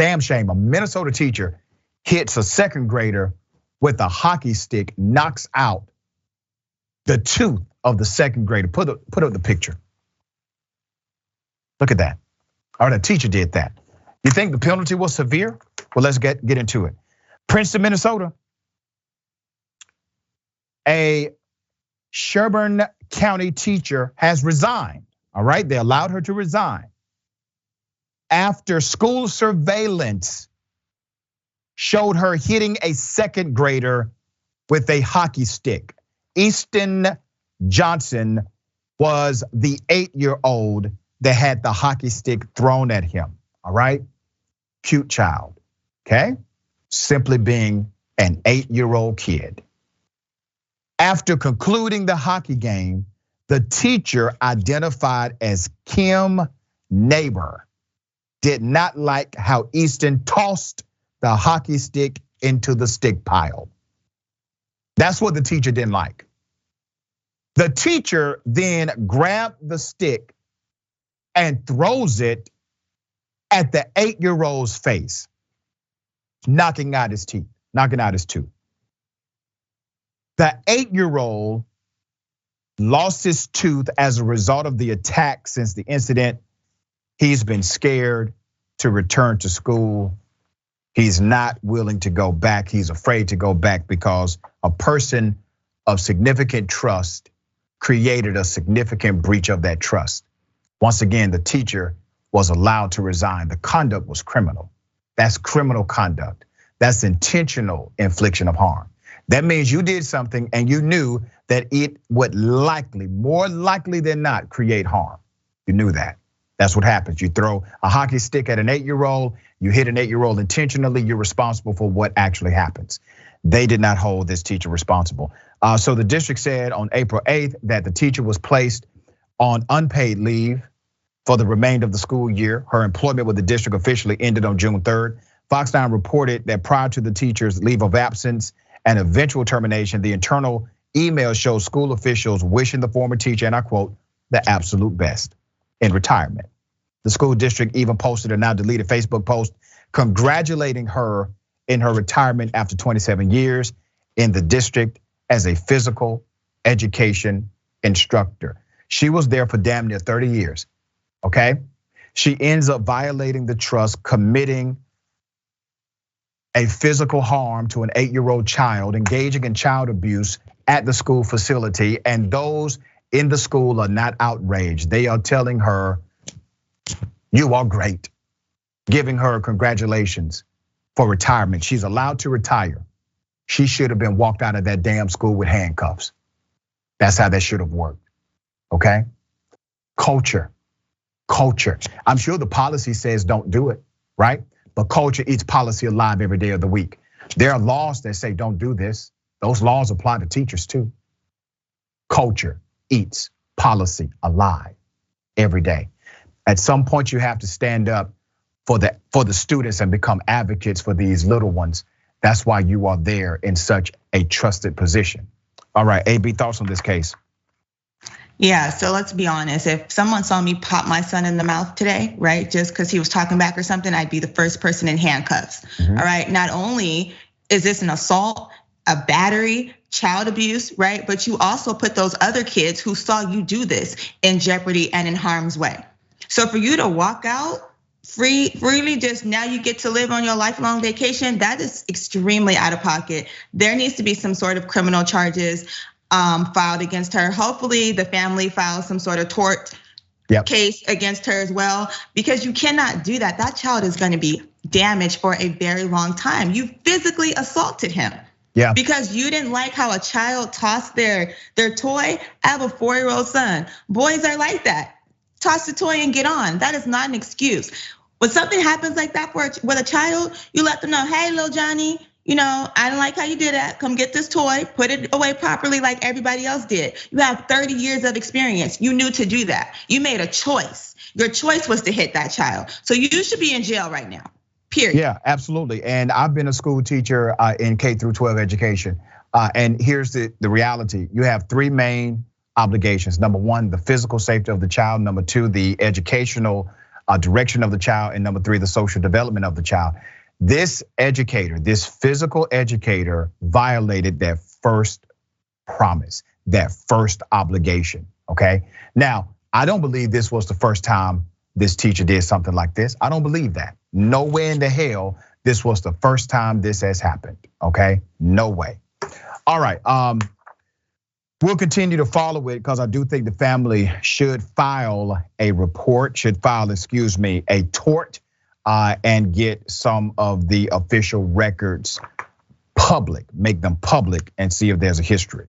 damn shame. A Minnesota teacher hits a second grader with a hockey stick, knocks out the tooth of the second grader. Put up the picture. Look at that. Or the teacher did that. You think the penalty was severe? Well, let's get into it. Princeton, Minnesota. A Sherburne County teacher has resigned. All right, they allowed her to resign after school surveillance showed her hitting a second grader with a hockey stick. Easton Johnson was the 8-year-old that had the hockey stick thrown at him. All right, cute child. Okay, simply being an 8-year-old kid. After concluding the hockey game, the teacher, identified as Kim Neighbor, did not like how Easton tossed the hockey stick into the stick pile. That's what the teacher didn't like. The teacher then grabbed the stick and throws it at the 8-year-old's face, knocking out his tooth. The 8-year-old lost his tooth as a result of the attack. Since the incident, he's been scared to return to school. He's not willing to go back. He's afraid to go back because a person of significant trust created a significant breach of that trust. Once again, the teacher was allowed to resign. The conduct was criminal. That's criminal conduct. That's intentional infliction of harm. That means you did something and you knew that it would likely, more likely than not, create harm. You knew that. That's what happens. You throw a hockey stick at an 8-year-old, you hit an 8-year-old intentionally, you're responsible for what actually happens. They did not hold this teacher responsible. So the district said on April 8th that the teacher was placed on unpaid leave for the remainder of the school year. Her employment with the district officially ended on June 3rd. Fox 9 reported that prior to the teacher's leave of absence and eventual termination, the internal email shows school officials wishing the former teacher, and I quote, the absolute best in retirement. The school district even posted a now deleted Facebook post congratulating her in her retirement after 27 years in the district as a physical education instructor. She was there for damn near 30 years, okay? She ends up violating the trust, committing a physical harm to an 8-year-old child, engaging in child abuse at the school facility, and those in the school are not outraged. They are telling her, you are great, giving her congratulations for retirement. She's allowed to retire. She should have been walked out of that damn school with handcuffs. That's how that should have worked, okay? Culture. I'm sure the policy says don't do it, right? But culture eats policy alive every day of the week. There are laws that say don't do this. Those laws apply to teachers too. Culture eats policy alive every day. At some point, you have to stand up for the students and become advocates for these little ones. That's why you are there in such a trusted position. All right, A.B., thoughts on this case? Yeah, so let's be honest. If someone saw me pop my son in the mouth today, right, just because he was talking back or something, I'd be the first person in handcuffs. All right, not only is this an assault, a battery, child abuse, right? But you also put those other kids who saw you do this in jeopardy and in harm's way. So for you to walk out freely, just now you get to live on your lifelong vacation, that is extremely out of pocket. There needs to be some sort of criminal charges filed against her. Hopefully the family files some sort of tort case against her as well, because you cannot do that. That child is gonna be damaged for a very long time. You physically assaulted him. Yeah. Because you didn't like how a child tossed their toy. I have a 4-year-old son. Boys are like that. Toss the toy and get on. That is not an excuse. When something happens like that with a child, you let them know, hey, little Johnny, I don't like how you did that. Come get this toy, put it away properly like everybody else did. You have 30 years of experience. You knew to do that. You made a choice. Your choice was to hit that child. So you should be in jail right now, period. Yeah, absolutely. And I've been a school teacher in K through 12 education. And here's the reality. You have 3 main obligations. Number 1, the physical safety of the child. Number 2, the educational direction of the child, and number 3, the social development of the child. This educator, this physical educator, violated that first promise, that first obligation, okay? Now, I don't believe this was the first time this teacher did something like this. I don't believe that. No way in the hell this was the first time this has happened, okay? No way. All right, we'll continue to follow it because I do think the family should file a report, a tort, and get some of the official records public, make them public and see if there's a history.